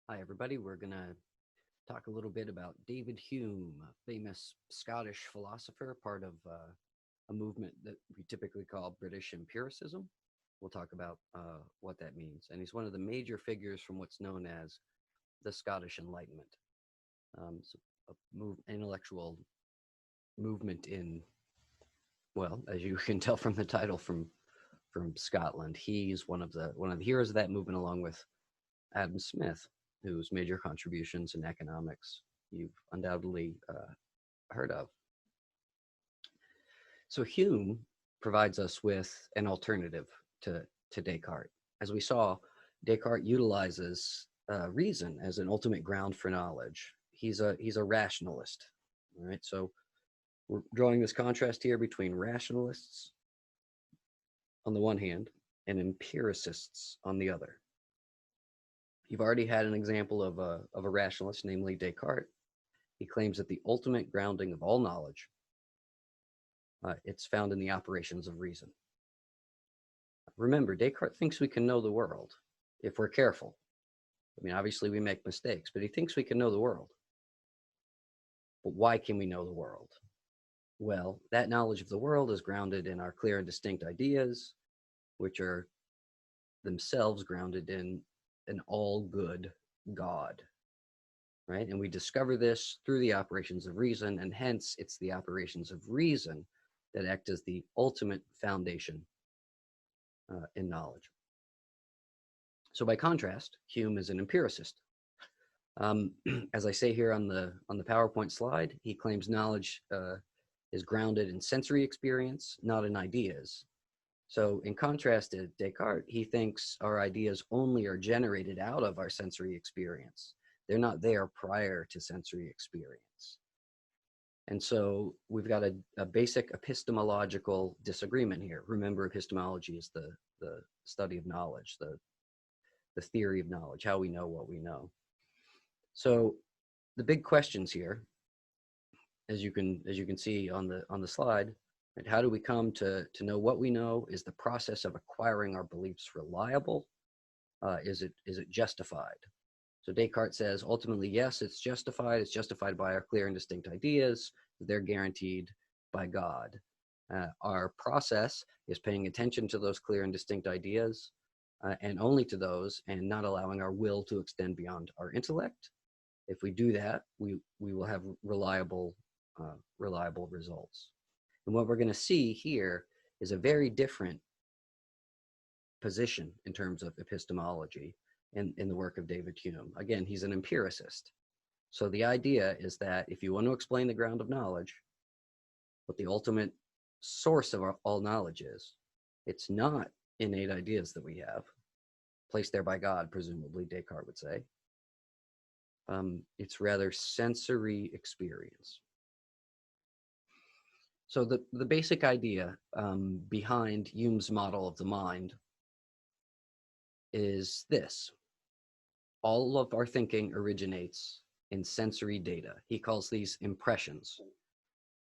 Hi, everybody. We're going to talk a little bit about David Hume, a famous Scottish philosopher, part of a movement that we typically call British empiricism. We'll talk about what that means. And he's one of the major figures from what's known as the Scottish Enlightenment, so intellectual movement in, well, as you can tell from the title, from Scotland. He's one of the heroes of that movement, along with Adam Smith, whose major contributions in economics you've undoubtedly heard of. So Hume provides us with an alternative to Descartes. As we saw, Descartes utilizes reason as an ultimate ground for knowledge. He's a rationalist. All right, so we're drawing this contrast here between rationalists on the one hand and empiricists on the other. You've already had an example of a rationalist, namely Descartes. He claims that the ultimate grounding of all knowledge, it's found in the operations of reason. Remember, Descartes thinks we can know the world if we're careful. I mean, obviously we make mistakes, but he thinks we can know the world. But why can we know the world? Well, that knowledge of the world is grounded in our clear and distinct ideas, which are themselves grounded in an all-good God, right? And we discover this through the operations of reason, and hence it's the operations of reason that act as the ultimate foundation in knowledge. So by contrast, Hume is an empiricist. As I say here on the PowerPoint slide, he claims knowledge is grounded in sensory experience, not in ideas. So in contrast to Descartes, he thinks our ideas only are generated out of our sensory experience. They're not there prior to sensory experience. And so we've got a basic epistemological disagreement here. Remember, epistemology is the study of knowledge, the theory of knowledge, how we know what we know. So the big questions here, as you can see on the slide, right, how do we come to know what we know? Is the process of acquiring our beliefs reliable? Is it justified? So Descartes says, ultimately, yes, it's justified. It's justified by our clear and distinct ideas. They're guaranteed by God. Our process is paying attention to those clear and distinct ideas, and only to those, and not allowing our will to extend beyond our intellect. If we do that, we will have reliable results. And what we're going to see here is a very different position in terms of epistemology in the work of David Hume. Again, he's an empiricist. So the idea is that if you want to explain the ground of knowledge, what the ultimate source of all knowledge is, it's not innate ideas that we have, placed there by God, presumably, Descartes would say. It's rather sensory experience. So the basic idea behind Hume's model of the mind is this. All of our thinking originates in sensory data. He calls these impressions.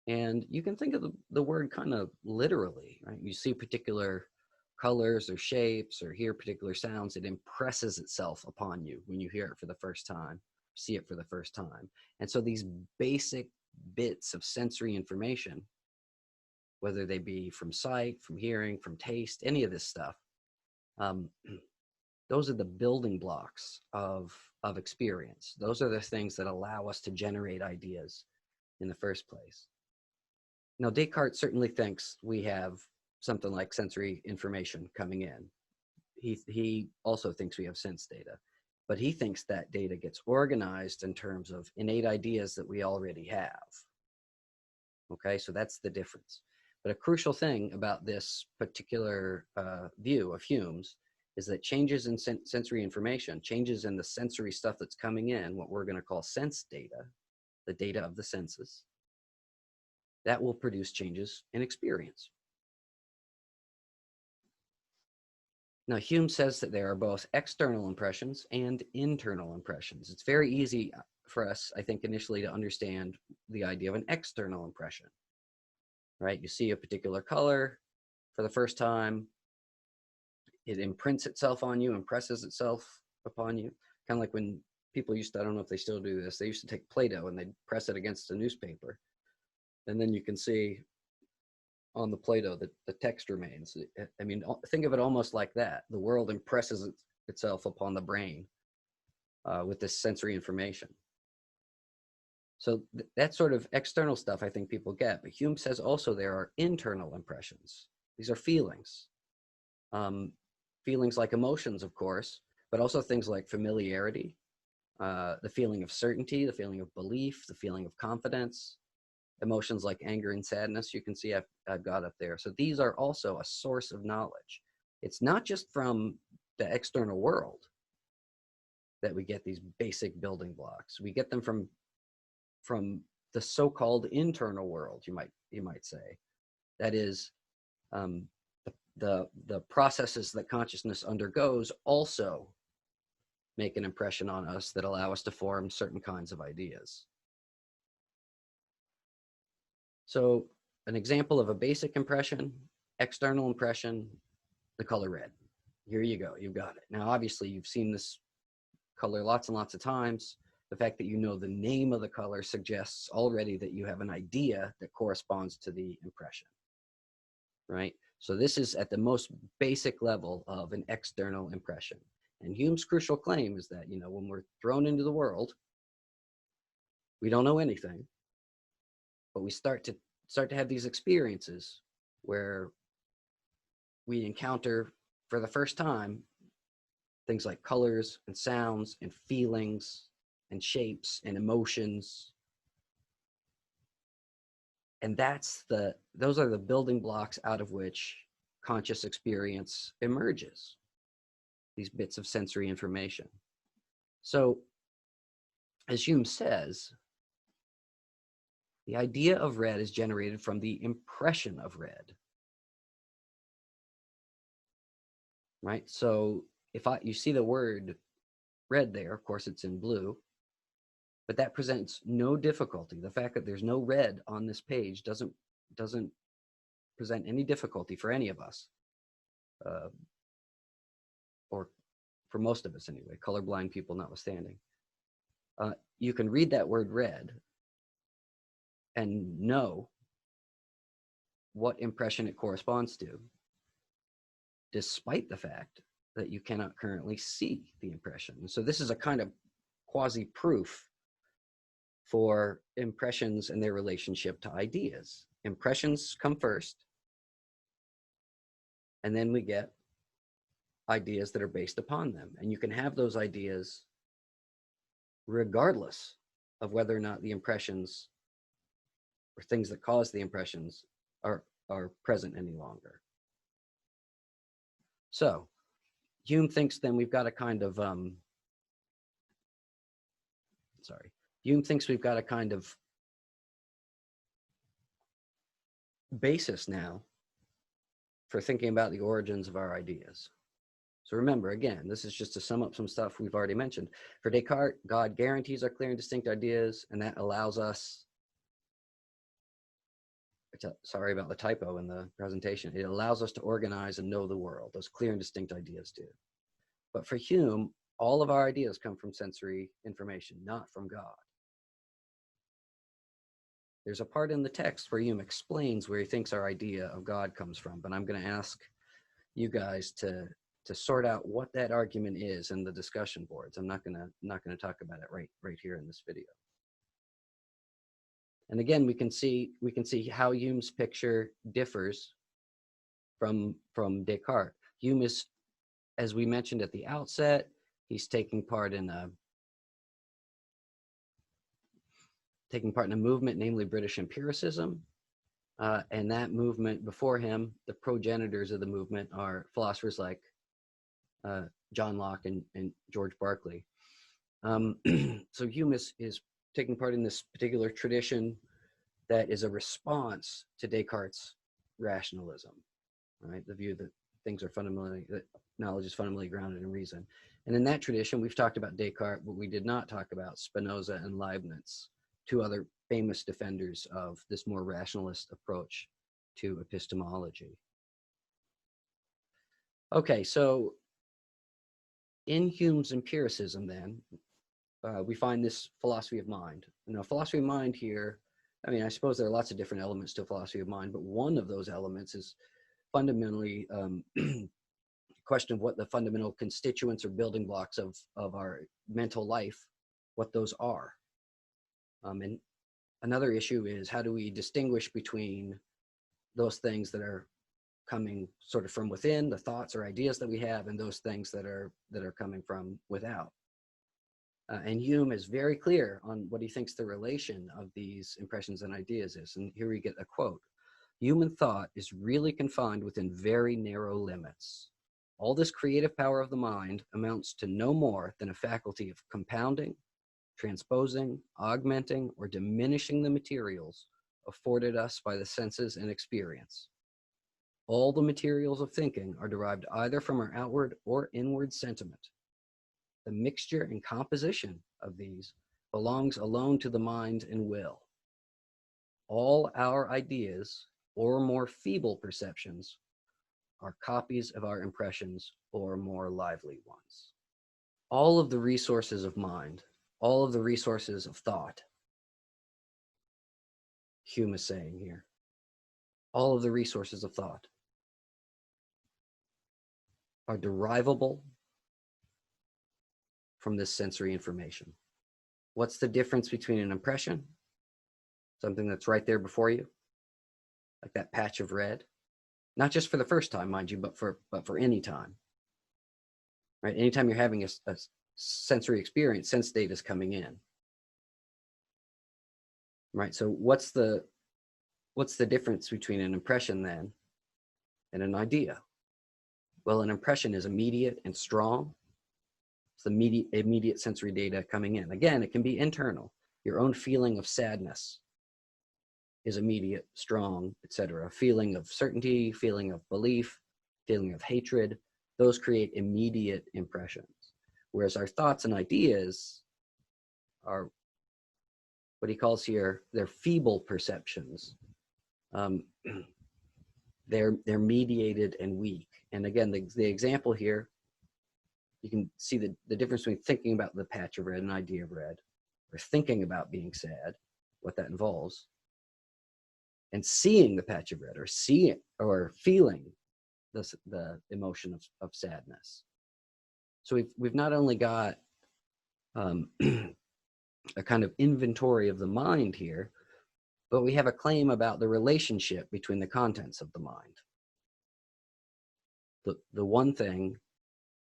And you can think of the word kind of literally, right? You see particular colors or shapes or hear particular sounds, it impresses itself upon you when you hear it for the first time, see it for the first time. And so these basic bits of sensory information, whether they be from sight, from hearing, from taste, any of this stuff, those are the building blocks of experience. Those are the things that allow us to generate ideas in the first place. Now, Descartes certainly thinks we have something like sensory information coming in. He also thinks we have sense data, but he thinks that data gets organized in terms of innate ideas that we already have. Okay, so that's the difference. But a crucial thing about this particular view of Hume's is that changes in sensory information, changes in the sensory stuff that's coming in, what we're going to call sense data, the data of the senses, that will produce changes in experience. Now, Hume says that there are both external impressions and internal impressions. It's very easy for us, I think, initially to understand the idea of an external impression, right? You see a particular color for the first time, it imprints itself on you, impresses itself upon you, kind of like when people used to, I don't know if they still do this, they used to take Play-Doh and they'd press it against a newspaper. And then you can see on the Play-Doh that the text remains. I mean, think of it almost like that. The world impresses itself upon the brain with this sensory information. So that sort of external stuff I think people get. But Hume says also there are internal impressions. These are feelings. Feelings like emotions, of course, but also things like familiarity, the feeling of certainty, the feeling of belief, the feeling of confidence, emotions like anger and sadness. You can see I've got up there. So these are also a source of knowledge. It's not just from the external world that we get these basic building blocks. We get them from the so-called internal world, you might say. That is, the processes that consciousness undergoes also make an impression on us that allow us to form certain kinds of ideas. So an example of a basic impression, external impression, the color red. Here you go, you've got it. Now, obviously, you've seen this color lots and lots of times. The fact that you know the name of the color suggests already that you have an idea that corresponds to the impression, right? So this is at the most basic level of an external impression. And Hume's crucial claim is that, when we're thrown into the world, we don't know anything, but we start to have these experiences where we encounter for the first time things like colors and sounds and feelings and shapes and emotions. And those are the building blocks out of which conscious experience emerges, these bits of sensory information. So, as Hume says, the idea of red is generated from the impression of red. Right? So if you see the word red there, of course it's in blue, but that presents no difficulty. The fact that there's no red on this page doesn't present any difficulty for any of us, or for most of us anyway, colorblind people notwithstanding. You can read that word red and know what impression it corresponds to, despite the fact that you cannot currently see the impression. So this is a kind of quasi-proof for impressions and their relationship to ideas. Impressions come first, and then we get ideas that are based upon them. And you can have those ideas regardless of whether or not the impressions or things that cause the impressions are present any longer. So Hume thinks then we've got a kind of Hume thinks we've got a kind of basis now for thinking about the origins of our ideas. So remember, again, this is just to sum up some stuff we've already mentioned. For Descartes, God guarantees our clear and distinct ideas, and that allows us, sorry about the typo in the presentation, it allows us to organize and know the world. Those clear and distinct ideas do. But for Hume, all of our ideas come from sensory information, not from God. There's a part in the text where Hume explains where he thinks our idea of God comes from, but I'm going to ask you guys to sort out what that argument is in the discussion boards. I'm not going to talk about it right here in this video. And again, we can see how Hume's picture differs from Descartes. Hume is, as we mentioned at the outset, he's taking part in a movement, namely British empiricism. And that movement before him, the progenitors of the movement are philosophers like John Locke and George Berkeley. So Hume is taking part in this particular tradition that is a response to Descartes' rationalism, right? The view that that knowledge is fundamentally grounded in reason. And in that tradition, we've talked about Descartes, but we did not talk about Spinoza and Leibniz, two other famous defenders of this more rationalist approach to epistemology. Okay, so in Hume's empiricism then, we find this philosophy of mind. Now, philosophy of mind here, I mean, I suppose there are lots of different elements to philosophy of mind, but one of those elements is fundamentally a question of what the fundamental constituents or building blocks of our mental life, what those are. And another issue is, how do we distinguish between those things that are coming sort of from within, the thoughts or ideas that we have, and those things that are coming from without. And Hume is very clear on what he thinks the relation of these impressions and ideas is. And here we get a quote: "Human thought is really confined within very narrow limits. All this creative power of the mind amounts to no more than a faculty of compounding, transposing, augmenting, or diminishing the materials afforded us by the senses and experience. All the materials of thinking are derived either from our outward or inward sentiment. The mixture and composition of these belongs alone to the mind and will. All our ideas, or more feeble perceptions, are copies of our impressions or more lively ones." All of the resources of mind, all of the resources of thought, Hume is saying here, all of the resources of thought are derivable from this sensory information. What's the difference between an impression, something that's right there before you, like that patch of red, not just for the first time, mind you, but for any time, right? Anytime you're having a sensory experience, sense data is coming in, right? So what's the difference between an impression then and an idea? Well, an impression is immediate and strong. It's the immediate sensory data coming in. Again, it can be internal. Your own feeling of sadness is immediate, strong, etc. A feeling of certainty, feeling of belief, feeling of hatred, those create immediate impressions. Whereas our thoughts and ideas are what he calls here, they're feeble perceptions. They're mediated and weak. And again, the example here, you can see the difference between thinking about the patch of red, an idea of red, or thinking about being sad, what that involves, and seeing the patch of red, or seeing or feeling the emotion of sadness. So we've not only got a kind of inventory of the mind here, but we have a claim about the relationship between the contents of the mind. The one thing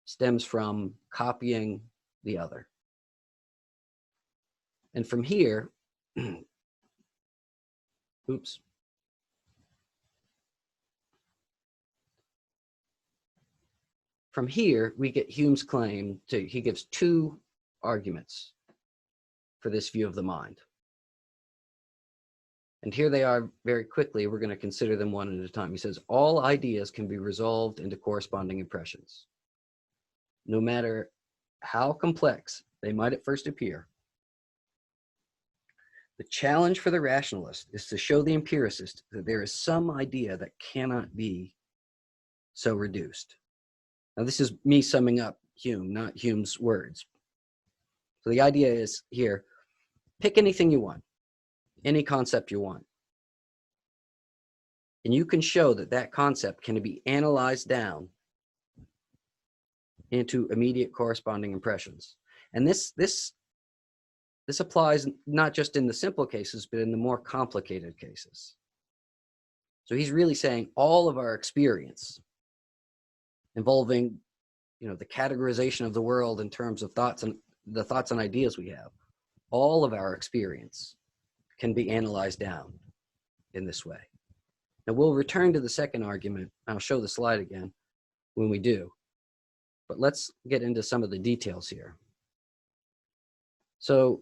stems from copying the other. And from here, oops. From here, we get Hume's claim he gives two arguments for this view of the mind. And here they are very quickly. We're going to consider them one at a time. He says, all ideas can be resolved into corresponding impressions. No matter how complex they might at first appear, the challenge for the rationalist is to show the empiricist that there is some idea that cannot be so reduced. Now, this is me summing up Hume, not Hume's words. So the idea is here, pick anything you want, any concept you want. And you can show that that concept can be analyzed down into immediate corresponding impressions. And this applies not just in the simple cases, but in the more complicated cases. So he's really saying all of our experience involving, the categorization of the world in terms of the thoughts and ideas we have, all of our experience can be analyzed down in this way. Now we'll return to the second argument. I'll show the slide again when we do, but let's get into some of the details here. So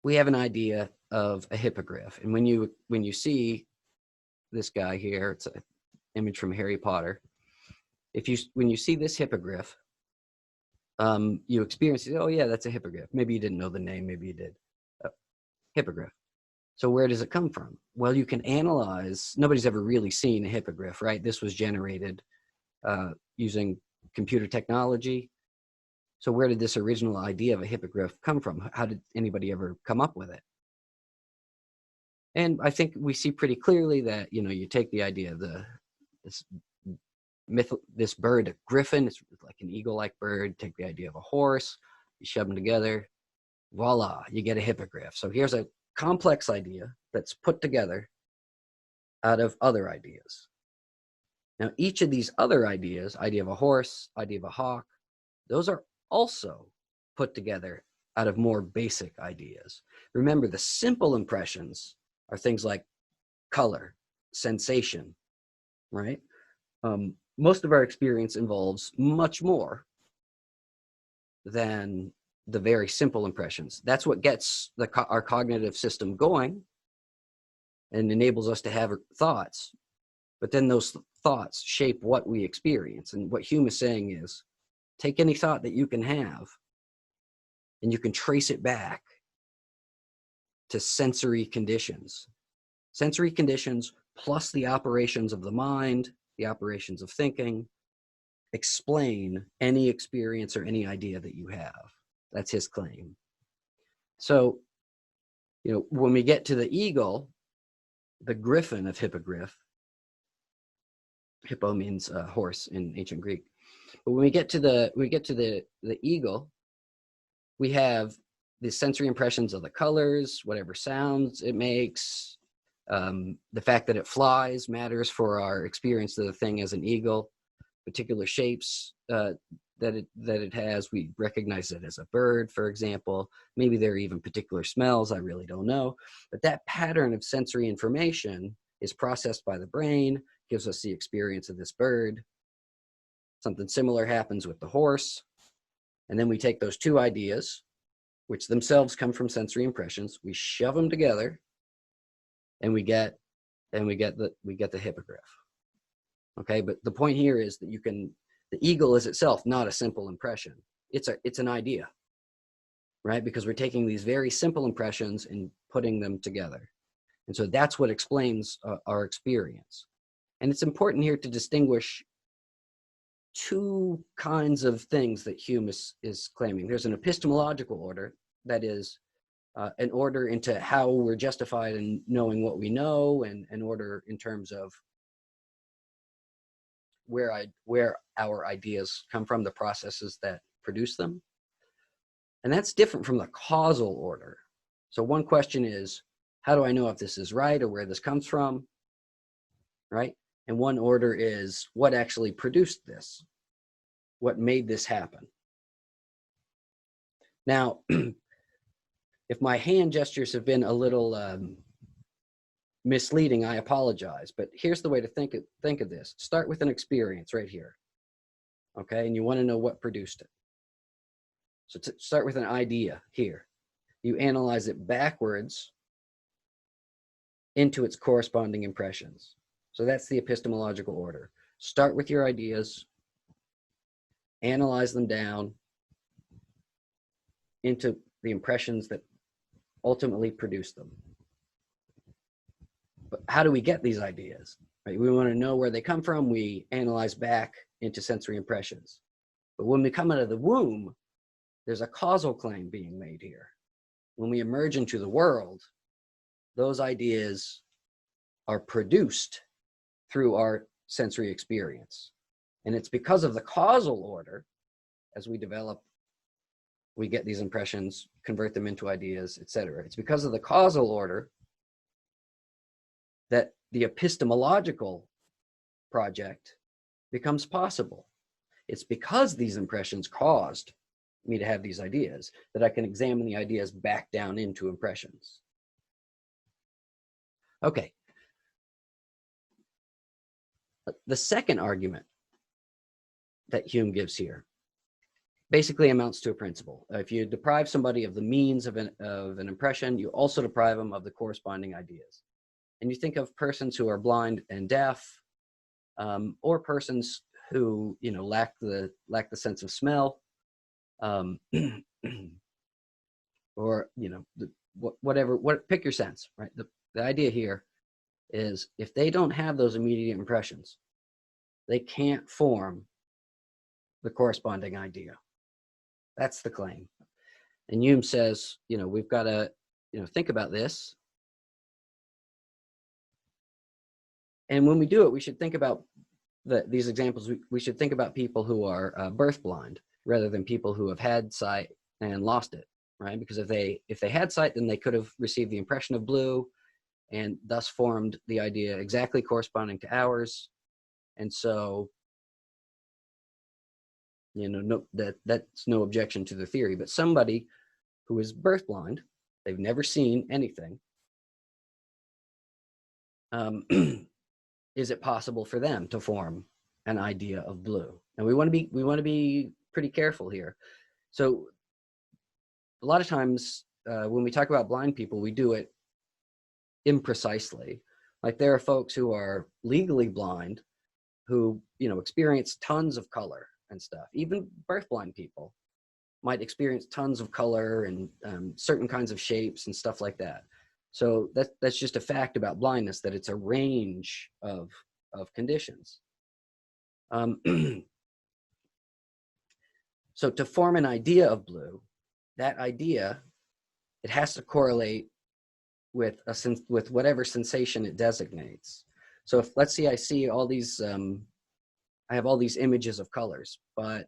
we have an idea of a hippogriff, and when you see this guy here, it's an image from Harry Potter. When you see this hippogriff, you experience it. Oh yeah, that's a hippogriff. Maybe you didn't know the name. Maybe you did. Hippogriff. So where does it come from? Well, you can analyze. Nobody's ever really seen a hippogriff, right? This was generated using computer technology. So where did this original idea of a hippogriff come from? How did anybody ever come up with it? And I think we see pretty clearly that, you take the idea of this this bird, a griffin, it's like an eagle-like bird, take the idea of a horse, you shove them together, voila, you get a hippogriff. So here's a complex idea that's put together out of other ideas. Now, each of these other ideas, idea of a horse, idea of a hawk, those are also put together out of more basic ideas. Remember, the simple impressions are things like color, sensation, right? Most of our experience involves much more than the very simple impressions. That's what gets our cognitive system going and enables us to have thoughts. But then those thoughts shape what we experience. And what Hume is saying is, take any thought that you can have and you can trace it back to sensory conditions. Sensory conditions plus the operations of the mind, the operations of thinking, explain any experience or any idea that you have. That's his claim. So, when we get to the eagle, the griffin of hippogriff, hippo means horse in ancient Greek. But when we get to the eagle, we have the sensory impressions of the colors, whatever sounds it makes. The fact that it flies matters for our experience of the thing as an eagle. Particular shapes that it has, we recognize it as a bird, for example. Maybe there are even particular smells, I really don't know. But that pattern of sensory information is processed by the brain, gives us the experience of this bird. Something similar happens with the horse. And then we take those two ideas, which themselves come from sensory impressions, we shove them together, and we get the hippogriff. Okay, but the point here is that the eagle is itself not a simple impression. It's an idea, right? Because we're taking these very simple impressions and putting them together. And so that's what explains our experience. And it's important here to distinguish two kinds of things that Hume is claiming. There's an epistemological order, that is an order into how we're justified in knowing what we know, and an order in terms of where our ideas come from, the processes that produce them. And that's different from the causal order. So one question is, how do I know if this is right or where this comes from, right? And one order is, what actually produced this? What made this happen? Now, if my hand gestures have been a little misleading, I apologize, but here's the way to think of this. Start with an experience right here, okay? And you want to know what produced it. So to start with an idea here. You analyze it backwards into its corresponding impressions. So that's the epistemological order. Start with your ideas, analyze them down into the impressions that ultimately produce them. But how do we get these ideas? Right? We want to know where they come from. We analyze back into sensory impressions. But when we come out of the womb, there's a causal claim being made here. When we emerge into the world, those ideas are produced through our sensory experience. And it's because of the causal order, as we develop, we get these impressions, convert them into ideas, etc. It's because of the causal order that the epistemological project becomes possible. It's because these impressions caused me to have these ideas that I can examine the ideas back down into impressions. Okay. The second argument that Hume gives here basically amounts to a principle. If you deprive somebody of the means of an impression, you also deprive them of the corresponding ideas. And you think of persons who are blind and deaf, or persons who lack the sense of smell, or pick your sense, right? The idea here is, if they don't have those immediate impressions, they can't form the corresponding idea. That's the claim. And Hume says, we've got to, think about this. And when we do it, we should think about these examples. We should think about people who are birth blind rather than people who have had sight and lost it, right? Because if they had sight, then they could have received the impression of blue and thus formed the idea exactly corresponding to ours. And so, that's no objection to the theory. But somebody who is birth blind, they've never seen anything. Is it possible for them to form an idea of blue? And we want to be pretty careful here. So a lot of times when we talk about blind people, we do it imprecisely. Like there are folks who are legally blind who, experience tons of color and stuff. Even birth blind people might experience tons of color and certain kinds of shapes and stuff like that. So that's just a fact about blindness, that it's a range of conditions. So to form an idea of blue, that idea, it has to correlate with whatever sensation it designates. So if, let's see, I see all these, I have all these images of colors, but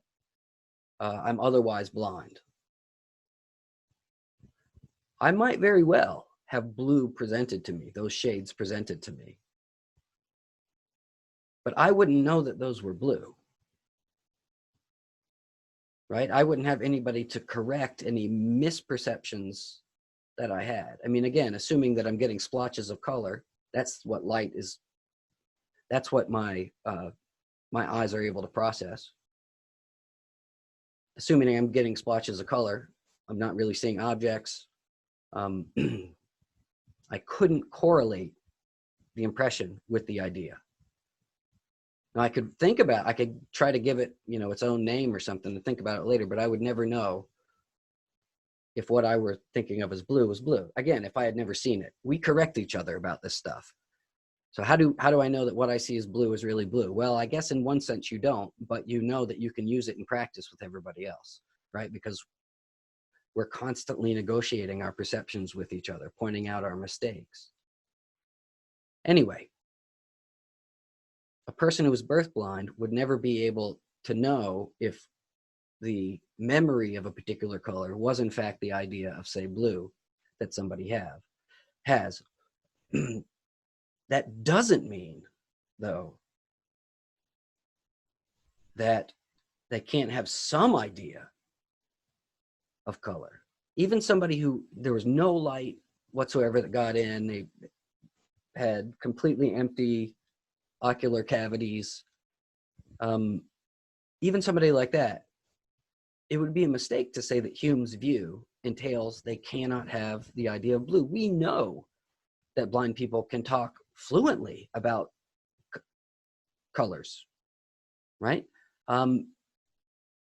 I'm otherwise blind. I might very well have blue presented to me, those shades presented to me, but I wouldn't know that those were blue, right? I wouldn't have anybody to correct any misperceptions that I had. I mean, again, assuming that I'm getting splotches of color, that's what light is. That's what my eyes are able to process. Assuming I'm getting splotches of color, I'm not really seeing objects. I couldn't correlate the impression with the idea. Now I could try to give it, its own name or something to think about it later, but I would never know if what I were thinking of as blue was blue. Again, if I had never seen it. We correct each other about this stuff. So how do I know that what I see as blue is really blue? Well, I guess in one sense you don't, but you know that you can use it in practice with everybody else, right? Because we're constantly negotiating our perceptions with each other, pointing out our mistakes. Anyway, a person who is birth blind would never be able to know if the memory of a particular color was in fact the idea of, say, blue that somebody has. That doesn't mean, though, that they can't have some idea of color. Even somebody who there was no light whatsoever that got in, they had completely empty ocular cavities, even somebody like that, it would be a mistake to say that Hume's view entails they cannot have the idea of blue. We know that blind people can talk fluently about colors, right?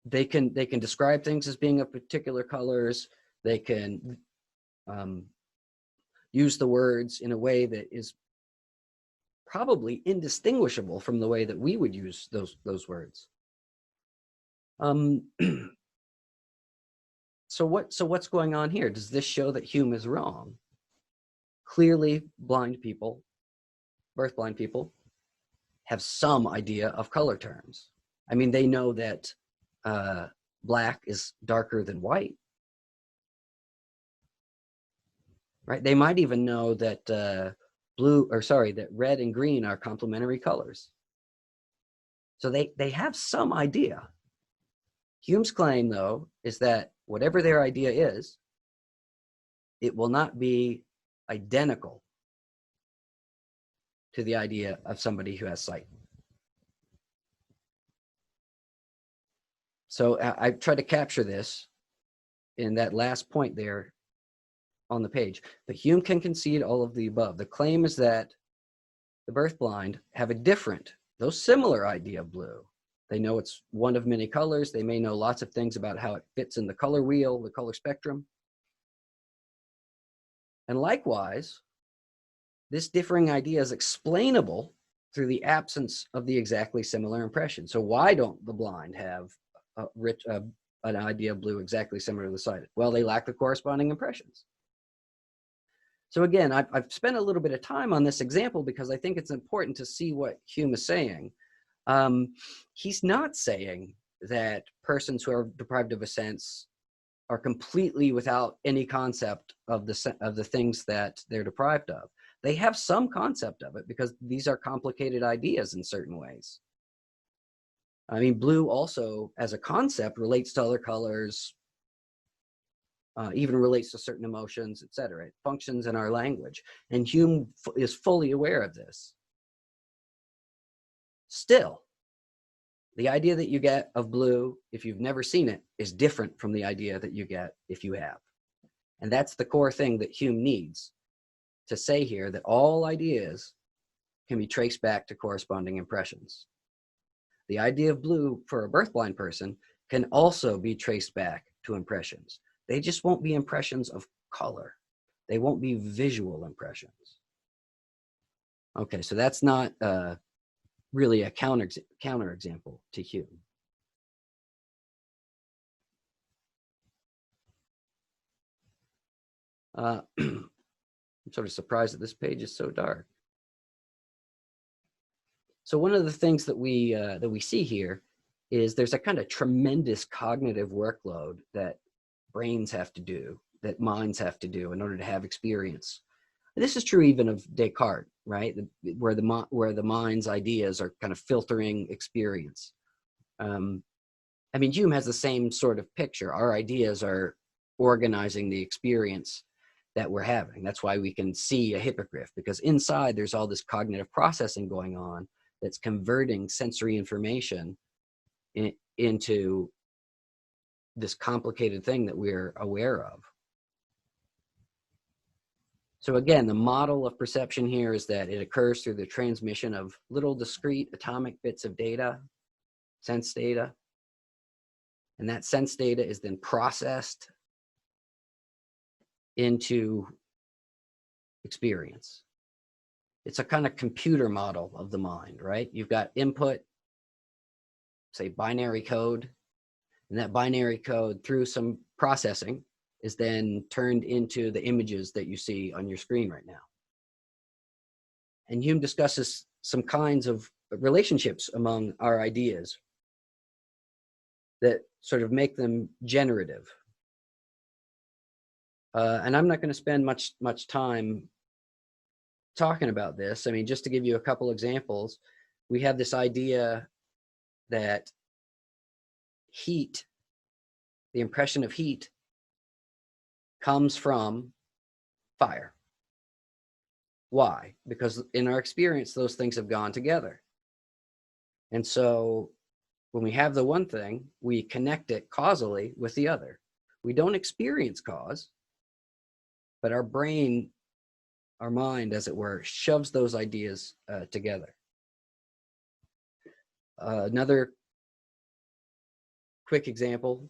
They can describe things as being of particular colors. They can use the words in a way that is probably indistinguishable from the way that we would use those words. So what's going on here? Does this show that Hume is wrong? Clearly, blind people, birth blind people, have some idea of color terms. I mean, they know that black is darker than white, right? They might even know that that red and green are complementary colors. So they have some idea. Hume's claim, though, is that whatever their idea is, it will not be identical to the idea of somebody who has sight. So I tried to capture this in that last point there on the page. But Hume can concede all of the above. The claim is that the birth blind have a different, though similar, idea of blue. They know it's one of many colors. They may know lots of things about how it fits in the color wheel, the color spectrum. And likewise, this differing idea is explainable through the absence of the exactly similar impression. So why don't the blind have an idea of blue exactly similar to the sighted? Well, they lack the corresponding impressions. So again, I've spent a little bit of time on this example because I think it's important to see what Hume is saying. He's not saying that persons who are deprived of a sense are completely without any concept of the things that they're deprived of. They have some concept of it because these are complicated ideas in certain ways. I mean, blue also, as a concept, relates to other colors, even relates to certain emotions, etc. It functions in our language, and Hume is fully aware of this. Still, the idea that you get of blue, if you've never seen it, is different from the idea that you get if you have. And that's the core thing that Hume needs to say here, that all ideas can be traced back to corresponding impressions. The idea of blue for a birthblind person can also be traced back to impressions. They just won't be impressions of color. They won't be visual impressions. Okay, so that's not really a counter example to Hume. I'm sort of surprised that this page is so dark. So one of the things that we see here is there's a kind of tremendous cognitive workload that brains have to do, that minds have to do in order to have experience. And this is true even of Descartes, right? Where the mind's ideas are kind of filtering experience. I mean, Hume has the same sort of picture. Our ideas are organizing the experience that we're having. That's why we can see a hippogriff, because inside there's all this cognitive processing going on that's converting sensory information into this complicated thing that we're aware of. So again, the model of perception here is that it occurs through the transmission of little discrete atomic bits of data, sense data, and that sense data is then processed into experience. It's a kind of computer model of the mind, right? You've got input, say binary code, and that binary code through some processing is then turned into the images that you see on your screen right now. And Hume discusses some kinds of relationships among our ideas that sort of make them generative. And I'm not going to spend much time talking about this. I mean, just to give you a couple examples, we have this idea that heat, the impression of heat, comes from fire. Why? Because in our experience, those things have gone together. And so when we have the one thing, we connect it causally with the other. We don't experience cause, but our brain, our mind, as it were, shoves those ideas together. Another quick example,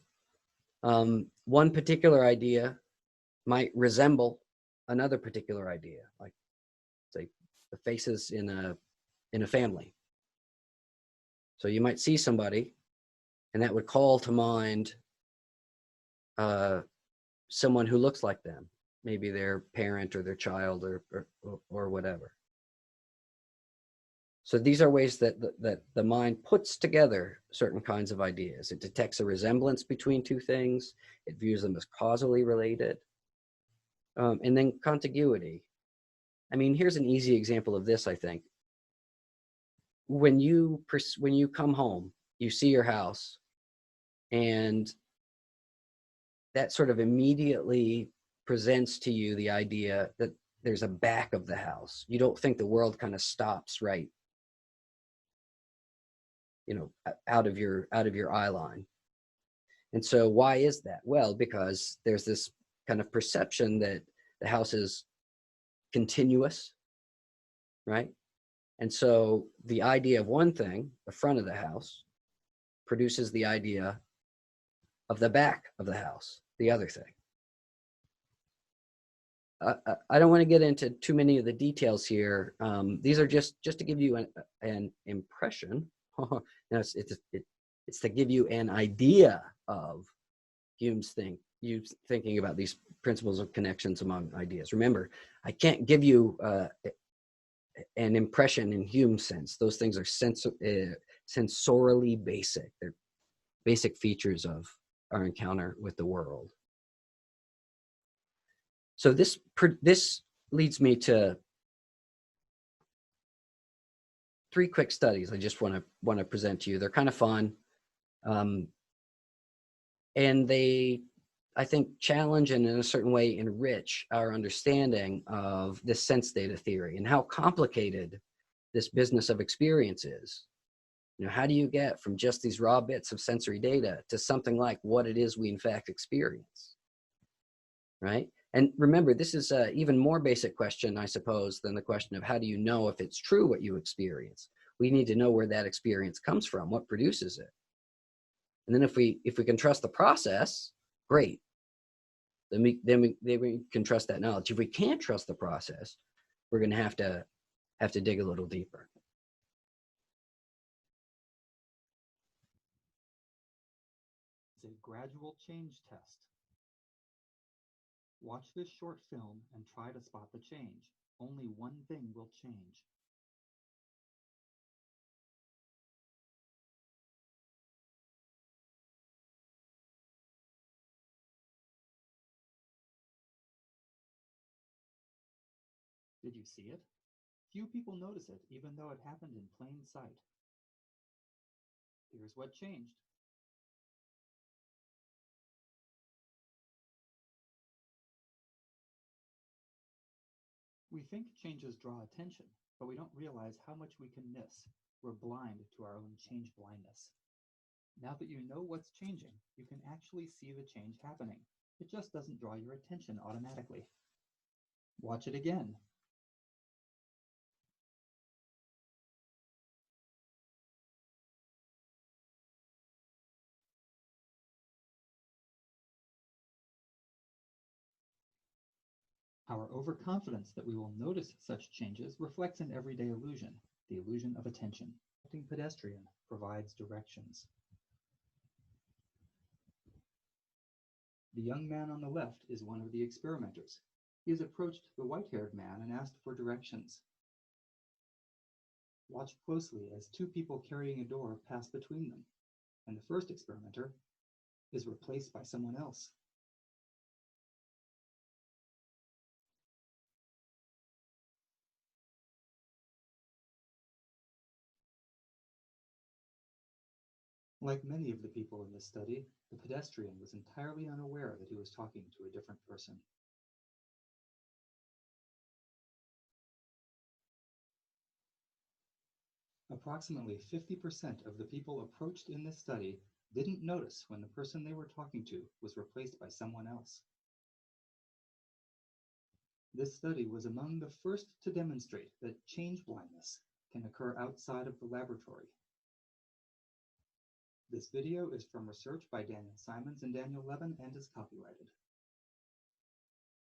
one particular idea might resemble another particular idea, like say the faces in a family. So you might see somebody and that would call to mind someone who looks like them, maybe their parent or their child or whatever. So these are ways that the mind puts together certain kinds of ideas. It detects a resemblance between two things. It views them as causally related. And then contiguity. I mean, here's an easy example of this, I think. When you come home, you see your house, and that sort of immediately presents to you the idea that there's a back of the house. You don't think the world kind of stops right, out of your eye line. And so why is that? Well, because there's this kind of perception that the house is continuous, right? And so the idea of one thing, the front of the house, produces the idea of the back of the house, the other thing. I don't want to get into too many of the details here. These are just to give you an impression. It's to give you an idea of Hume's thinking about these principles of connections among ideas. Remember, I can't give you an impression in Hume's sense. Those things are sensorially basic. They're basic features of our encounter with the world. So this leads me to 3 quick studies I just want to present to you. They're kind of fun, and they, I think, challenge and in a certain way enrich our understanding of this sense data theory and how complicated this business of experience is. You know, how do you get from just these raw bits of sensory data to something like what it is we in fact experience, right? And remember, this is an even more basic question, I suppose, than the question of how do you know if it's true what you experience? We need to know where that experience comes from, what produces it. And then if we can trust the process, great. Then we can trust that knowledge. If we can't trust the process, we're going to have to dig a little deeper. It's a gradual change test. Watch this short film and try to spot the change. Only one thing will change. Did you see it? Few people notice it, even though it happened in plain sight. Here's what changed. We think changes draw attention, but we don't realize how much we can miss. We're blind to our own change blindness. Now that you know what's changing, you can actually see the change happening. It just doesn't draw your attention automatically. Watch it again. Our overconfidence that we will notice such changes reflects an everyday illusion, the illusion of attention. The pedestrian provides directions. The young man on the left is one of the experimenters. He has approached the white-haired man and asked for directions. Watch closely as 2 people carrying a door pass between them, and the first experimenter is replaced by someone else. Like many of the people in this study, the pedestrian was entirely unaware that he was talking to a different person. Approximately 50% of the people approached in this study didn't notice when the person they were talking to was replaced by someone else. This study was among the first to demonstrate that change blindness can occur outside of the laboratory. This video is from research by Daniel Simons and Daniel Levin and is copyrighted.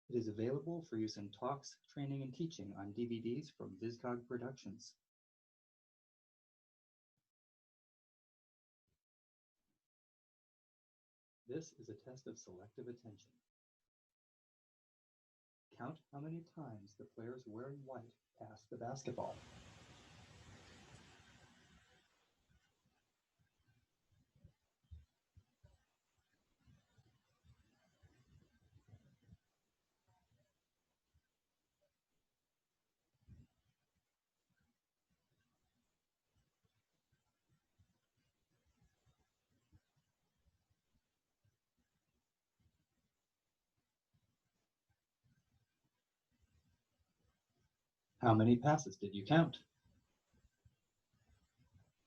It is available for use in talks, training, and teaching on DVDs from VisCog Productions. This is a test of selective attention. Count how many times the players wearing white pass the basketball. How many passes did you count?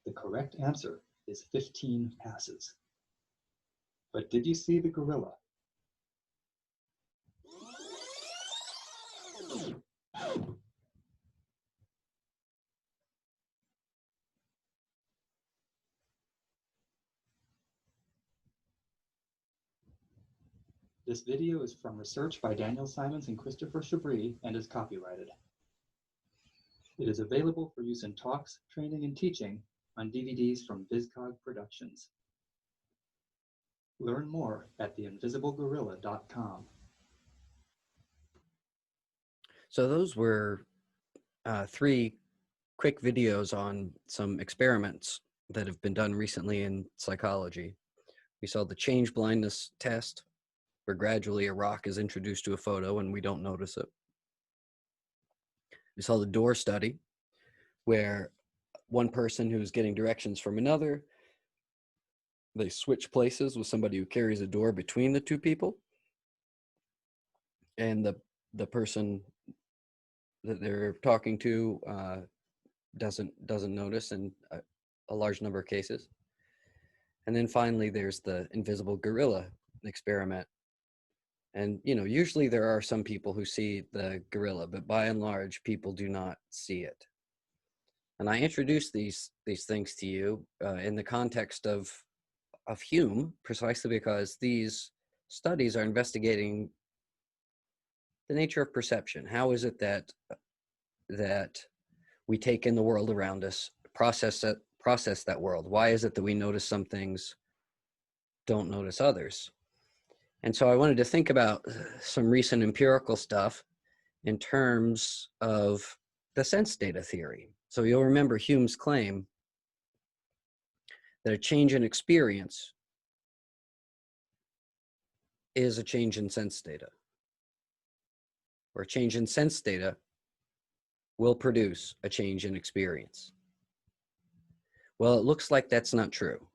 The correct answer is 15 passes. But did you see the gorilla? This video is from research by Daniel Simons and Christopher Chabris and is copyrighted. It is available for use in talks, training, and teaching on DVDs from VisCog Productions. Learn more at theinvisiblegorilla.com. So those were three quick videos on some experiments that have been done recently in psychology. We saw the change blindness test, where gradually a rock is introduced to a photo and we don't notice it. We saw the door study, where one person who's getting directions from another, they switch places with somebody who carries a door between the two people, and the person that they're talking to doesn't notice in a large number of cases. And then finally, there's the invisible gorilla experiment. And usually there are some people who see the gorilla, but by and large, people do not see it. And I introduced these things to you in the context of Hume, precisely because these studies are investigating the nature of perception. How is it that we take in the world around us, process that world? Why is it that we notice some things, don't notice others? And so I wanted to think about some recent empirical stuff in terms of the sense data theory. So you'll remember Hume's claim that a change in experience is a change in sense data, or a change in sense data will produce a change in experience. Well, it looks like that's not true.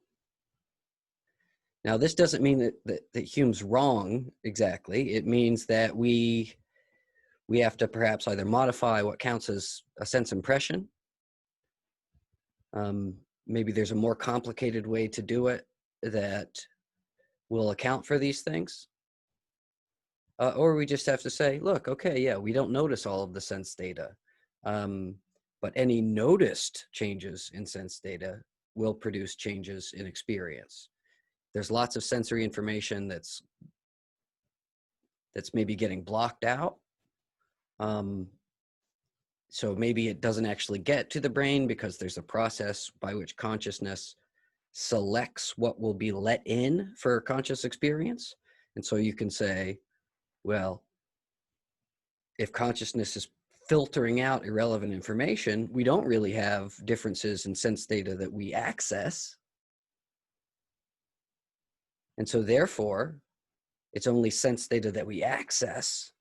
Now, this doesn't mean that Hume's wrong exactly. It means that we have to perhaps either modify what counts as a sense impression. Maybe there's a more complicated way to do it that will account for these things. Or we just have to say, look, okay, yeah, we don't notice all of the sense data. But any noticed changes in sense data will produce changes in experience. There's lots of sensory information that's maybe getting blocked out. So maybe it doesn't actually get to the brain because there's a process by which consciousness selects what will be let in for conscious experience. And so you can say, well, if consciousness is filtering out irrelevant information, we don't really have differences in sense data that we access. And so therefore, it's only sense data that we access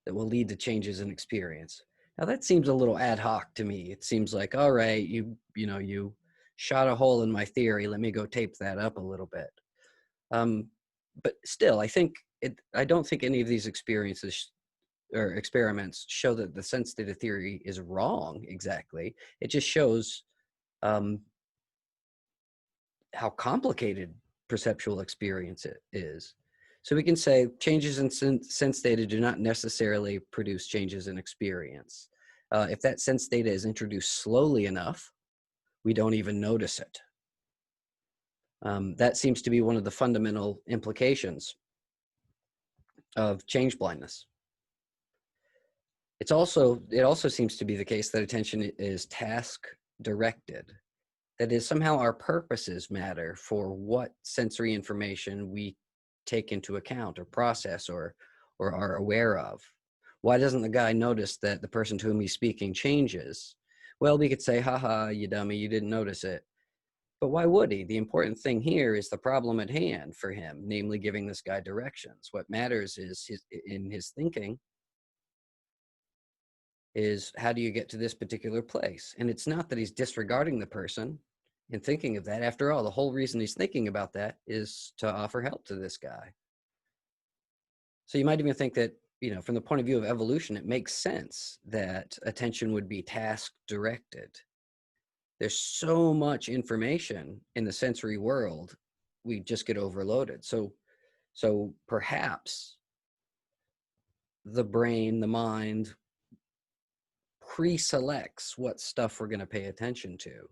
that will lead to changes in experience. Now that seems a little ad hoc to me. It seems like, all right, you shot a hole in my theory. Let me go tape that up a little bit. But still, I don't think any of these experiences or experiments show that the sense data theory is wrong exactly. It just shows how complicated perceptual experience it is. So we can say changes in sense data do not necessarily produce changes in experience. If that sense data is introduced slowly enough, we don't even notice it. That seems to be one of the fundamental implications of change blindness. It also seems to be the case that attention is task directed. That is, somehow our purposes matter for what sensory information we take into account or process or are aware of. Why doesn't the guy notice that the person to whom he's speaking changes? Well, we could say, haha, you dummy, you didn't notice it. But why would he? The important thing here is the problem at hand for him, namely giving this guy directions. What matters is in his thinking is, how do you get to this particular place? And it's not that he's disregarding the person in thinking of that. After all, the whole reason he's thinking about that is to offer help to this guy. So you might even think that, from the point of view of evolution, it makes sense that attention would be task directed. There's so much information in the sensory world, we just get overloaded. So perhaps the brain, the mind, pre-selects what stuff we're going to pay attention to.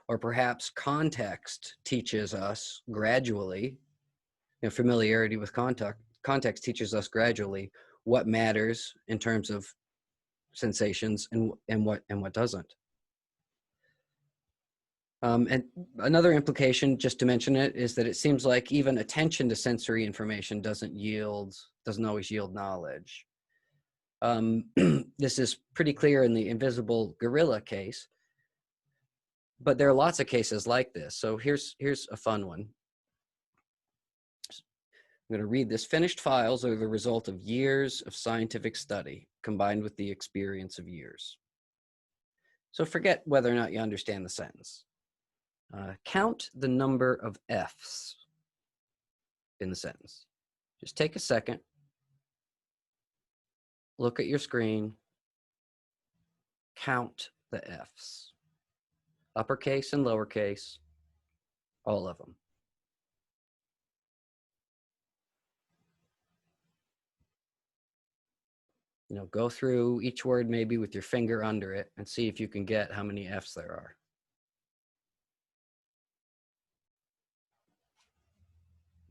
Or perhaps context teaches us gradually, familiarity with context teaches us gradually what matters in terms of sensations and what doesn't. And another implication, just to mention it, is that it seems like even attention to sensory information doesn't always yield knowledge. This is pretty clear in the invisible gorilla case, but there are lots of cases like this. So here's a fun one. I'm going to read this. Finished files are the result of years of scientific study combined with the experience of years. So forget whether or not you understand the sentence. Count the number of F's in the sentence. Just take a second, look at your screen, count the F's. Uppercase and lowercase, all of them. Go through each word maybe with your finger under it and see if you can get how many F's there are.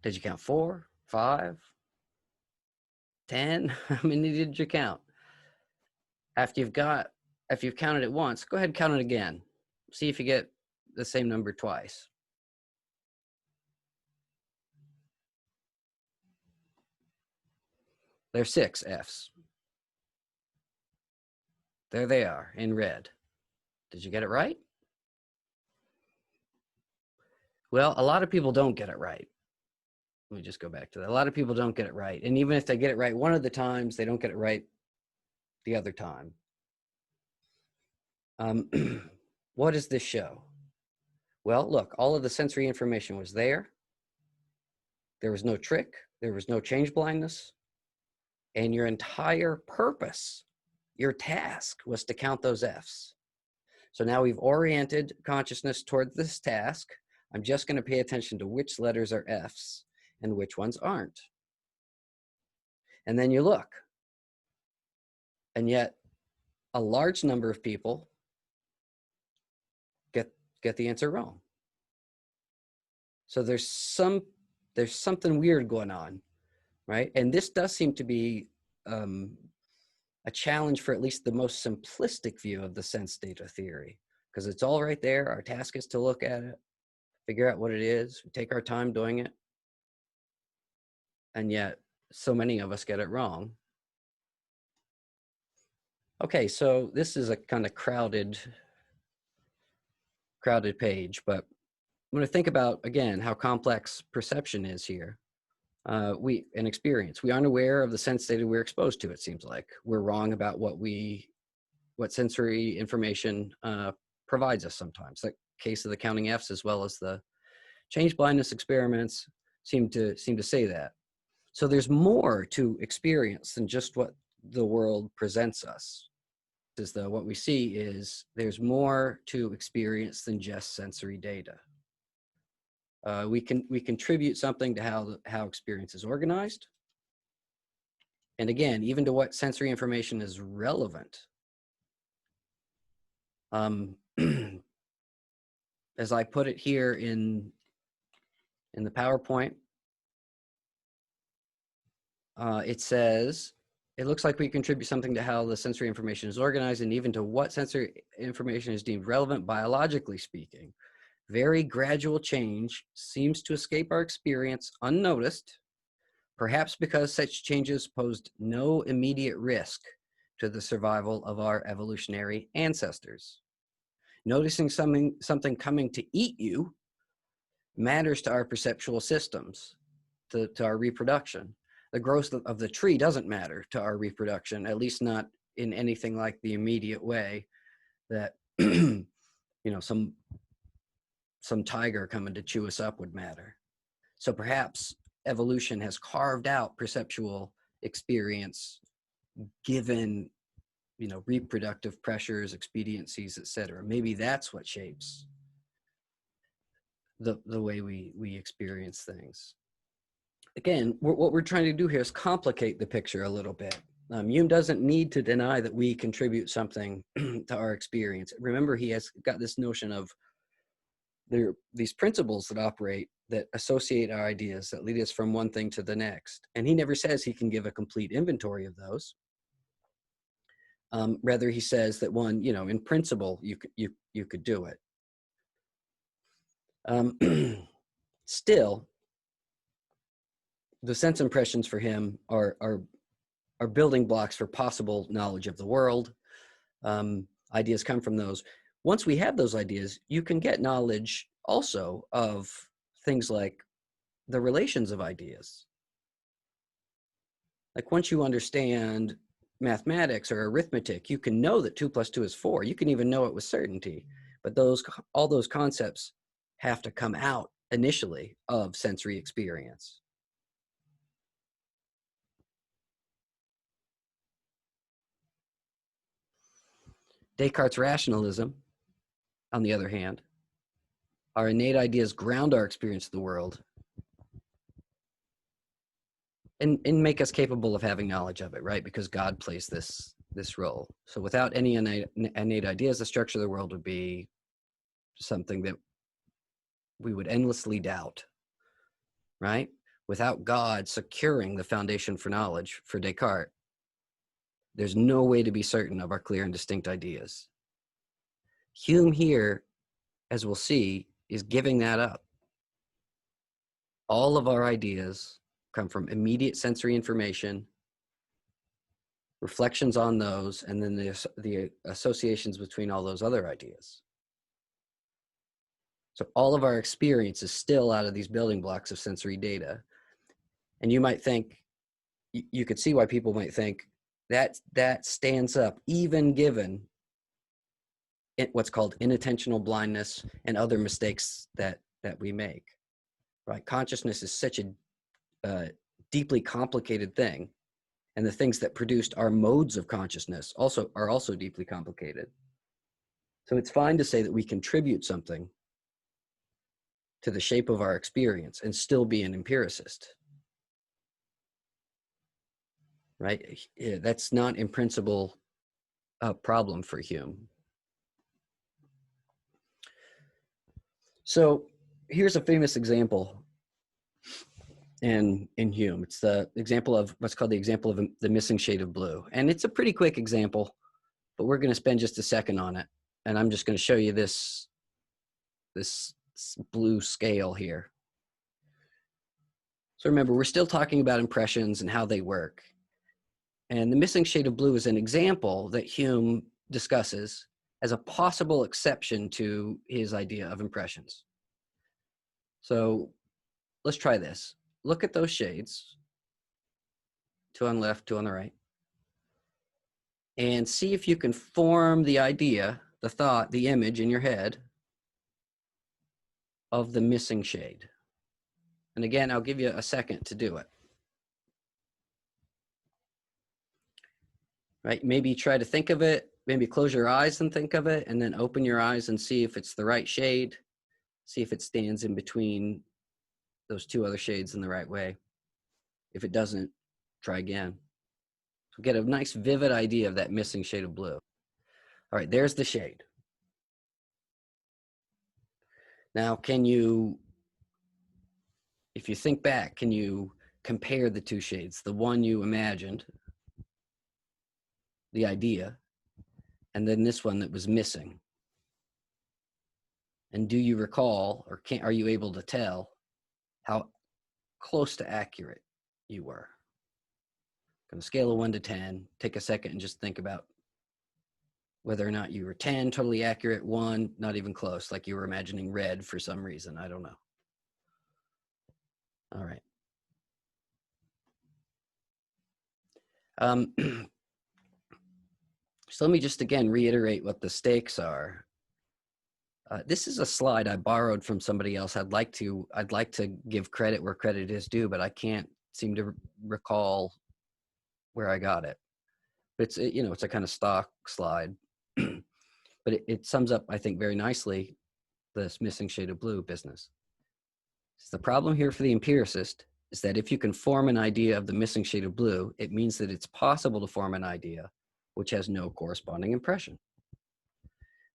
Did you count 4, 5, 10? How many did you count? After you've counted it once, go ahead and count it again. See if you get the same number twice. There's 6 F's. There they are in red. Did you get it right? Well, a lot of people don't get it right. Let me just go back to that. A lot of people don't get it right. And even if they get it right one of the times, they don't get it right the other time. What does this show? Well, look, all of the sensory information was there. There was no trick. There was no change blindness. And your entire purpose, your task, was to count those F's. So now we've oriented consciousness toward this task. I'm just going to pay attention to which letters are F's and which ones aren't. And then you look. And yet a large number of people get the answer wrong. So there's something weird going on, right? And this does seem to be a challenge for at least the most simplistic view of the sense data theory, because it's all right there. Our task is to look at it, figure out what it is, take our time doing it. And yet so many of us get it wrong. Okay, so this is a kind of crowded page, but I'm going to think about, again, how complex perception is here. And experience. We aren't aware of the sense data we're exposed to, it seems like. We're wrong about what sensory information provides us sometimes. The case of the counting F's as well as the change blindness experiments seem to say that. So there's more to experience than just what the world presents us. What we see is there's more to experience than just sensory data. We contribute something to how experience is organized. And again, even to what sensory information is relevant. As I put it here in the PowerPoint, it says, it looks like we contribute something to how the sensory information is organized and even to what sensory information is deemed relevant biologically speaking. Very gradual change seems to escape our experience unnoticed, perhaps because such changes posed no immediate risk to the survival of our evolutionary ancestors. Noticing something coming to eat you matters to our perceptual systems, to our reproduction. The growth of the tree doesn't matter to our reproduction, at least not in anything like the immediate way that some tiger coming to chew us up would matter. So perhaps evolution has carved out perceptual experience given reproductive pressures, expediencies, etc. Maybe that's what shapes the way we experience things. Again, what we're trying to do here is complicate the picture a little bit. Hume doesn't need to deny that we contribute something to our experience. Remember, he has got this notion of these principles that operate, that associate our ideas, that lead us from one thing to the next. And he never says he can give a complete inventory of those. Rather, he says that in principle, you could do it. Um, Still, the sense impressions for him are building blocks for possible knowledge of the world. Ideas come from those. Once we have those ideas, you can get knowledge also of things like the relations of ideas. Like once you understand mathematics or arithmetic, you can know that 2 plus 2 is 4. You can even know it with certainty. But all those concepts have to come out initially of sensory experience. Descartes' rationalism, on the other hand, our innate ideas ground our experience of the world and make us capable of having knowledge of it, right? Because God plays this role. So without any innate ideas, the structure of the world would be something that we would endlessly doubt, right? Without God securing the foundation for knowledge for Descartes, there's no way to be certain of our clear and distinct ideas. Hume here, as we'll see, is giving that up. All of our ideas come from immediate sensory information, reflections on those, and then the associations between all those other ideas. So all of our experience is still out of these building blocks of sensory data. And you might think, you could see why people might think that stands up, even given what's called inattentional blindness and other mistakes that we make, right? Consciousness is such a deeply complicated thing. And the things that produced our modes of consciousness are also deeply complicated. So it's fine to say that we contribute something to the shape of our experience and still be an empiricist, right? That's not in principle a problem for Hume. So here's a famous example in Hume. It's the example of what's called the example of the missing shade of blue. And it's a pretty quick example, but we're going to spend just a second on it. And I'm just going to show you this blue scale here. So remember, we're still talking about impressions and how they work. And the missing shade of blue is an example that Hume discusses as a possible exception to his idea of impressions. So let's try this. Look at those shades, two on the left, two on the right, and see if you can form the idea, the thought, the image in your head of the missing shade. And again, I'll give you a second to do it. Right? Maybe try to think of it, maybe close your eyes and think of it, and then open your eyes and see if it's the right shade, see if it stands in between those two other shades in the right way. If it doesn't, try again. So get a nice vivid idea of that missing shade of blue. All right, there's the shade. Now, if you think back, can you compare the two shades? The one you imagined, the idea, and then this one that was missing. And do you recall, or are you able to tell how close to accurate you were? On a scale of 1 to 10, take a second and just think about whether or not you were 10, totally accurate, 1, not even close, like you were imagining red for some reason. I don't know. All right. So let me just again reiterate what the stakes are. This is a slide I borrowed from somebody else. I'd like to give credit where credit is due, but I can't seem to recall where I got it. But it's a kind of stock slide, but it sums up, I think, very nicely this missing shade of blue business. So the problem here for the empiricist is that if you can form an idea of the missing shade of blue, it means that it's possible to form an idea which has no corresponding impression.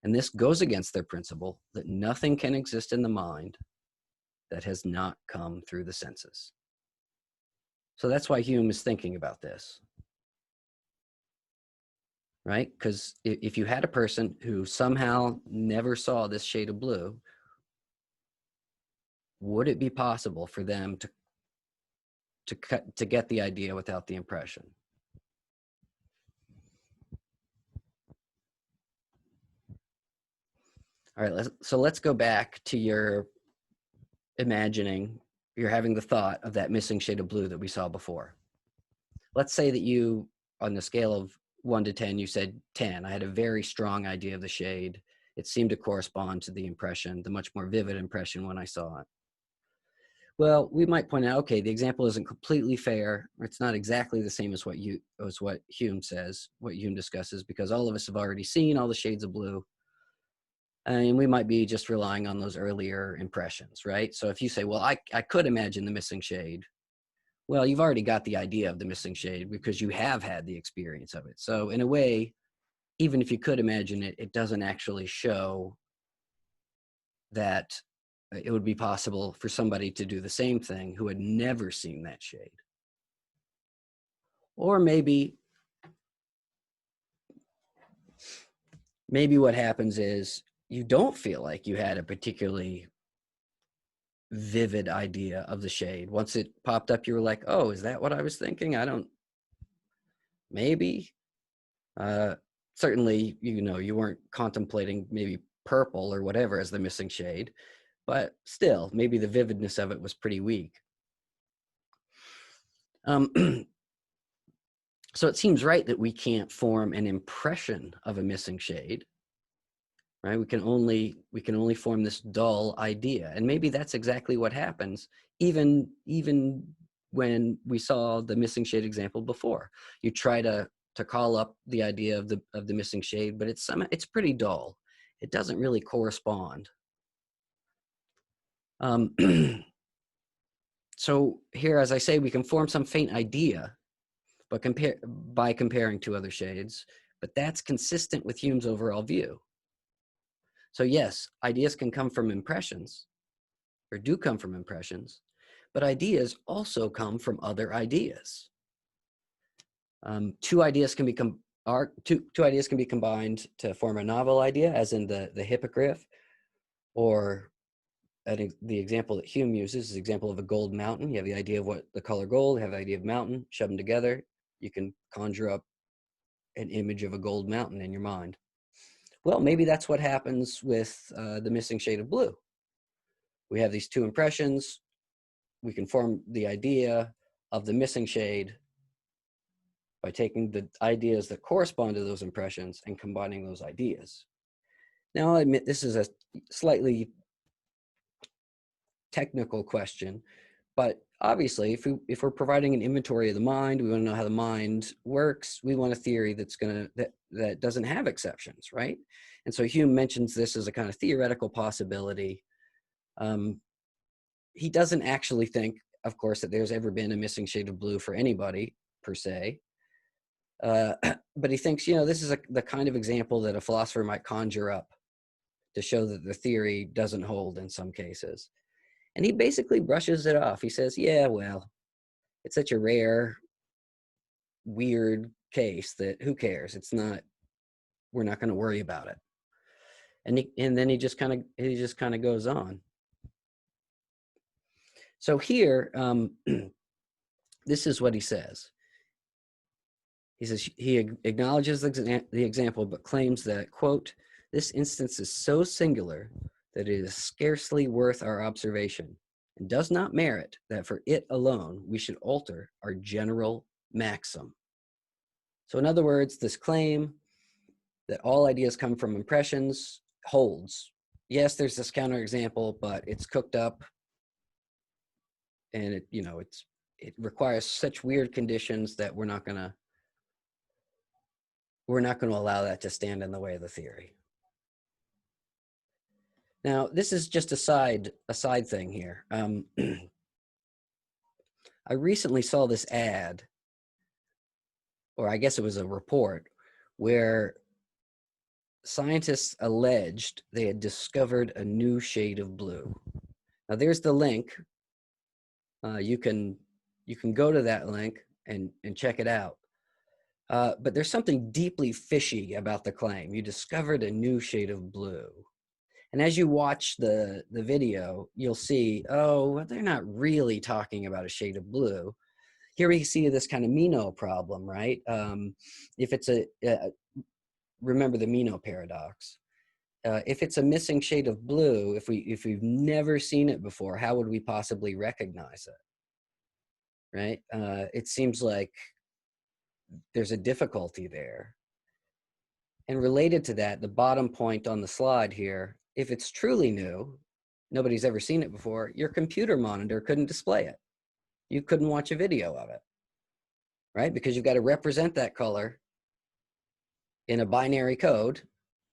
And this goes against their principle that nothing can exist in the mind that has not come through the senses. So that's why Hume is thinking about this, right? Because if you had a person who somehow never saw this shade of blue, would it be possible for them to get the idea without the impression? All right, so let's go back to your imagining, you're having the thought of that missing shade of blue that we saw before. Let's say that you, on the scale of 1 to 10, you said 10. I had a very strong idea of the shade. It seemed to correspond to the impression, the much more vivid impression when I saw it. Well, we might point out, okay, the example isn't completely fair, or it's not exactly the same as what Hume says, what Hume discusses, because all of us have already seen all the shades of blue, and we might be just relying on those earlier impressions, right? So if you say, well, I could imagine the missing shade, well, you've already got the idea of the missing shade because you have had the experience of it. So in a way, even if you could imagine it, it doesn't actually show that it would be possible for somebody to do the same thing who had never seen that shade. Or maybe what happens is you don't feel like you had a particularly vivid idea of the shade. Once it popped up, you were like, oh, is that what I was thinking? Maybe. Certainly, you weren't contemplating maybe purple or whatever as the missing shade, but still, maybe the vividness of it was pretty weak. So it seems right that we can't form an impression of a missing shade, right? We can only form this dull idea, and maybe that's exactly what happens. Even when we saw the missing shade example before, you try to call up the idea of the missing shade, but it's pretty dull. It doesn't really correspond. So here, as I say, we can form some faint idea, but by comparing two other shades, but that's consistent with Hume's overall view. So yes, ideas can come from impressions, or do come from impressions, but ideas also come from other ideas. Two ideas can be combined to form a novel idea, as in the hippogriff, or the example that Hume uses is the example of a gold mountain. You have the idea of what the color gold, you have the idea of mountain, shove them together, you can conjure up an image of a gold mountain in your mind. Well, maybe that's what happens with the missing shade of blue. We have these two impressions. We can form the idea of the missing shade by taking the ideas that correspond to those impressions and combining those ideas. Now, I'll admit this is a slightly technical question, but obviously, if we're providing an inventory of the mind, we want to know how the mind works. We want a theory that doesn't have exceptions, right? And so Hume mentions this as a kind of theoretical possibility. He doesn't actually think, of course, that there's ever been a missing shade of blue for anybody per se. But he thinks, this is the kind of example that a philosopher might conjure up to show that the theory doesn't hold in some cases. And he basically brushes it off. He says, yeah, well, it's such a rare, weird case that who cares? We're not going to worry about it. And then he just kind of goes on. So here, this is what he says. He says he acknowledges the example, but claims that, quote, this instance is so singular that it is scarcely worth our observation and does not merit that for it alone we should alter our general maxim. So in other words, this claim that all ideas come from impressions holds. Yes, there's this counterexample, but it's cooked up and it requires such weird conditions that we're not going to allow that to stand in the way of the theory. Now, this is just a side thing here. I recently saw this ad, or I guess it was a report, where scientists alleged they had discovered a new shade of blue. Now, there's the link. You can go to that link and check it out. But there's something deeply fishy about the claim. You discovered a new shade of blue. And as you watch the video, you'll see, oh, they're not really talking about a shade of blue. Here we see this kind of Mino problem, right? If it's remember the Mino paradox. If it's a missing shade of blue, if we've never seen it before, how would we possibly recognize it, right? It seems like there's a difficulty there. And related to that, the bottom point on the slide here, if it's truly new, nobody's ever seen it before, your computer monitor couldn't display it. You couldn't watch a video of it, right? Because you've got to represent that color in a binary code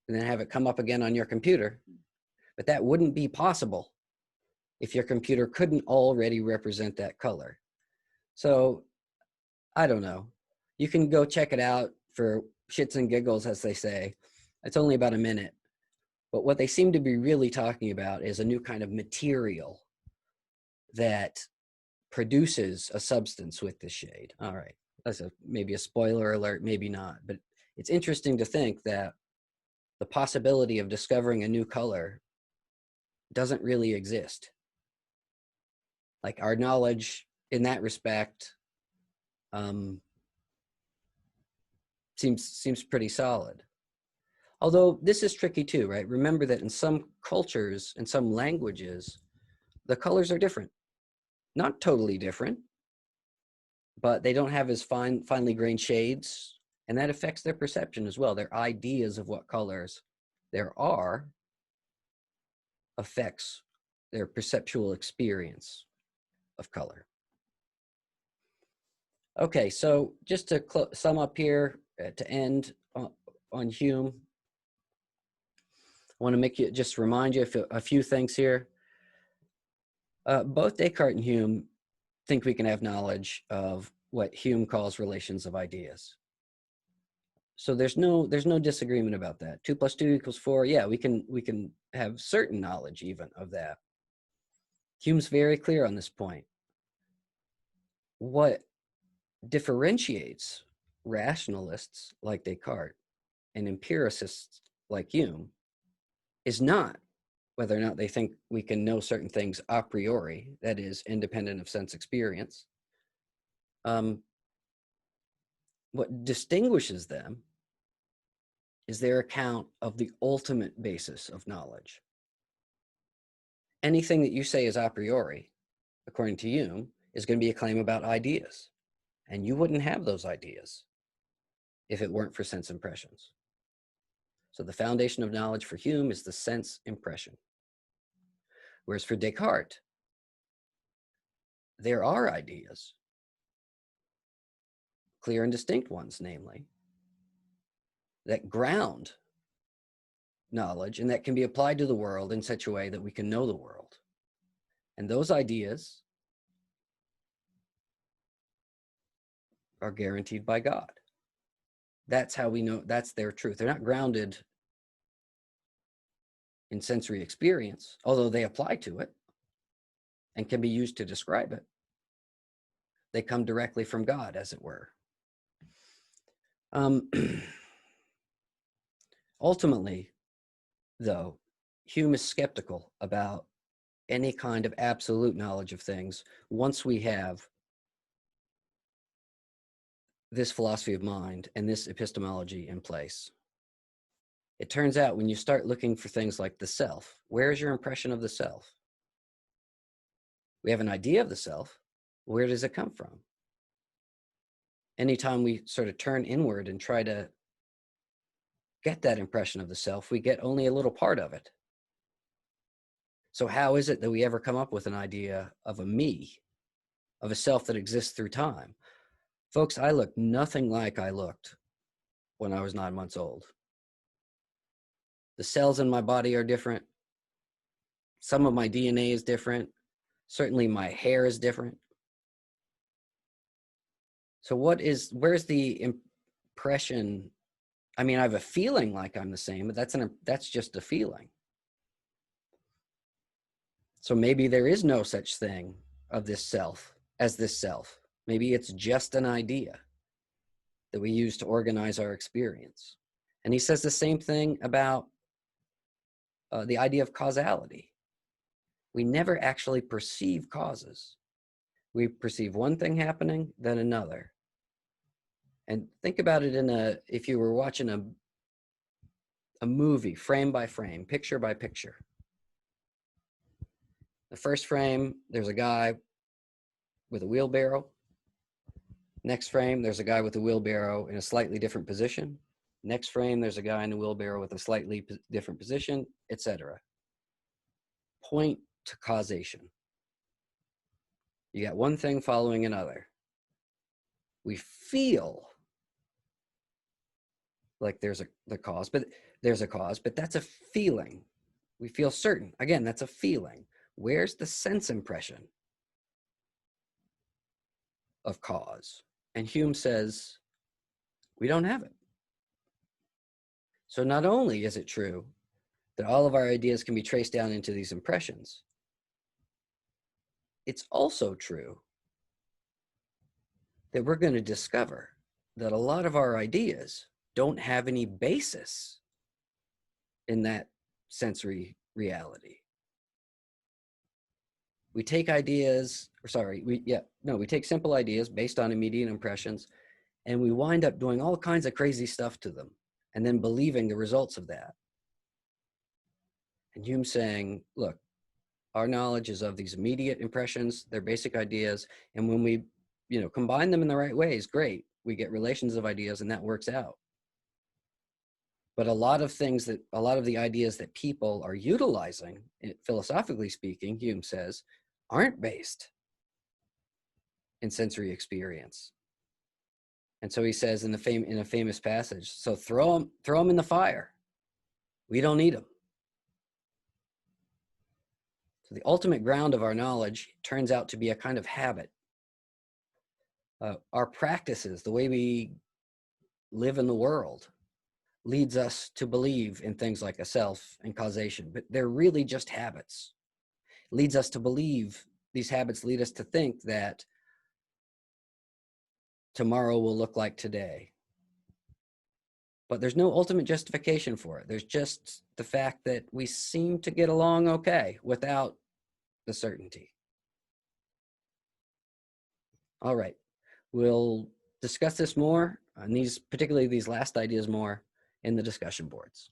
and then have it come up again on your computer. But that wouldn't be possible if your computer couldn't already represent that color. So I don't know. You can go check it out for shits and giggles, as they say. It's only about a minute. But what they seem to be really talking about is a new kind of material that produces a substance with the shade. All right. That's maybe a spoiler alert, maybe not. But it's interesting to think that the possibility of discovering a new color doesn't really exist. Like our knowledge in that respect seems pretty solid. Although this is tricky too, right? Remember that in some cultures, in some languages, the colors are different. Not totally different, but they don't have as finely grained shades, and that affects their perception as well. Their ideas of what colors there are affects their perceptual experience of color. Okay, so just to sum up here, to end on Hume, I want to make you just remind you of a few things here. Both Descartes and Hume think we can have knowledge of what Hume calls relations of ideas. So there's no disagreement about that. 2 + 2 = 4. Yeah, we can have certain knowledge even of that. Hume's very clear on this point. What differentiates rationalists like Descartes and empiricists like Hume is not whether or not they think we can know certain things a priori, that is, independent of sense experience. What distinguishes them is their account of the ultimate basis of knowledge. Anything that you say is a priori, according to Hume, is going to be a claim about ideas. And you wouldn't have those ideas if it weren't for sense impressions. So the foundation of knowledge for Hume is the sense impression. Whereas for Descartes, there are ideas, clear and distinct ones, namely, that ground knowledge and that can be applied to the world in such a way that we can know the world. And those ideas are guaranteed by God. That's how we know, that's their truth. They're not grounded in sensory experience, although they apply to it and can be used to describe it. They come directly from God, as it were. Ultimately, though, Hume is skeptical about any kind of absolute knowledge of things once we have this philosophy of mind and this epistemology in place. It turns out when you start looking for things like the self, where is your impression of the self? We have an idea of the self. Where does it come from? Anytime we sort of turn inward and try to get that impression of the self, we get only a little part of it. So how is it that we ever come up with an idea of a me, of a self that exists through time? Folks, I look nothing like I looked when I was 9 months old. The cells in my body are different. Some of my DNA is different. Certainly my hair is different. So where's the impression? I mean, I have a feeling like I'm the same, but that's just a feeling. So maybe there is no such thing of this self as this self. Maybe it's just an idea that we use to organize our experience. And he says the same thing about the idea of causality. We never actually perceive causes. We perceive one thing happening, then another. And think about it if you were watching a movie, frame by frame, picture by picture. The first frame, there's a guy with a wheelbarrow. Next frame, there's a guy with a wheelbarrow in a slightly different position. Next frame, there's a guy in a wheelbarrow with a slightly different position, etc. Point to causation. You got one thing following another. We feel like there's a cause, but that's a feeling. We feel certain. Again, that's a feeling. Where's the sense impression of cause? And Hume says, we don't have it. So not only is it true that all of our ideas can be traced down into these impressions, it's also true that we're going to discover that a lot of our ideas don't have any basis in that sensory reality. We take we take simple ideas based on immediate impressions, and we wind up doing all kinds of crazy stuff to them and then believing the results of that. And Hume's saying, look, our knowledge is of these immediate impressions, they're basic ideas, and when we combine them in the right ways, great, we get relations of ideas and that works out. But a lot of the ideas that people are utilizing, philosophically speaking, Hume says, aren't based in sensory experience. And so he says in a famous passage, so throw them in the fire. We don't need them. So the ultimate ground of our knowledge turns out to be a kind of habit. Our practices, the way we live in the world, leads us to believe in things like a self and causation, but they're really just habits. Leads us to believe, these habits lead us to think that tomorrow will look like today. But there's no ultimate justification for it. There's just the fact that we seem to get along okay without the certainty. All right, we'll discuss this more, and particularly these last ideas more, in the discussion boards.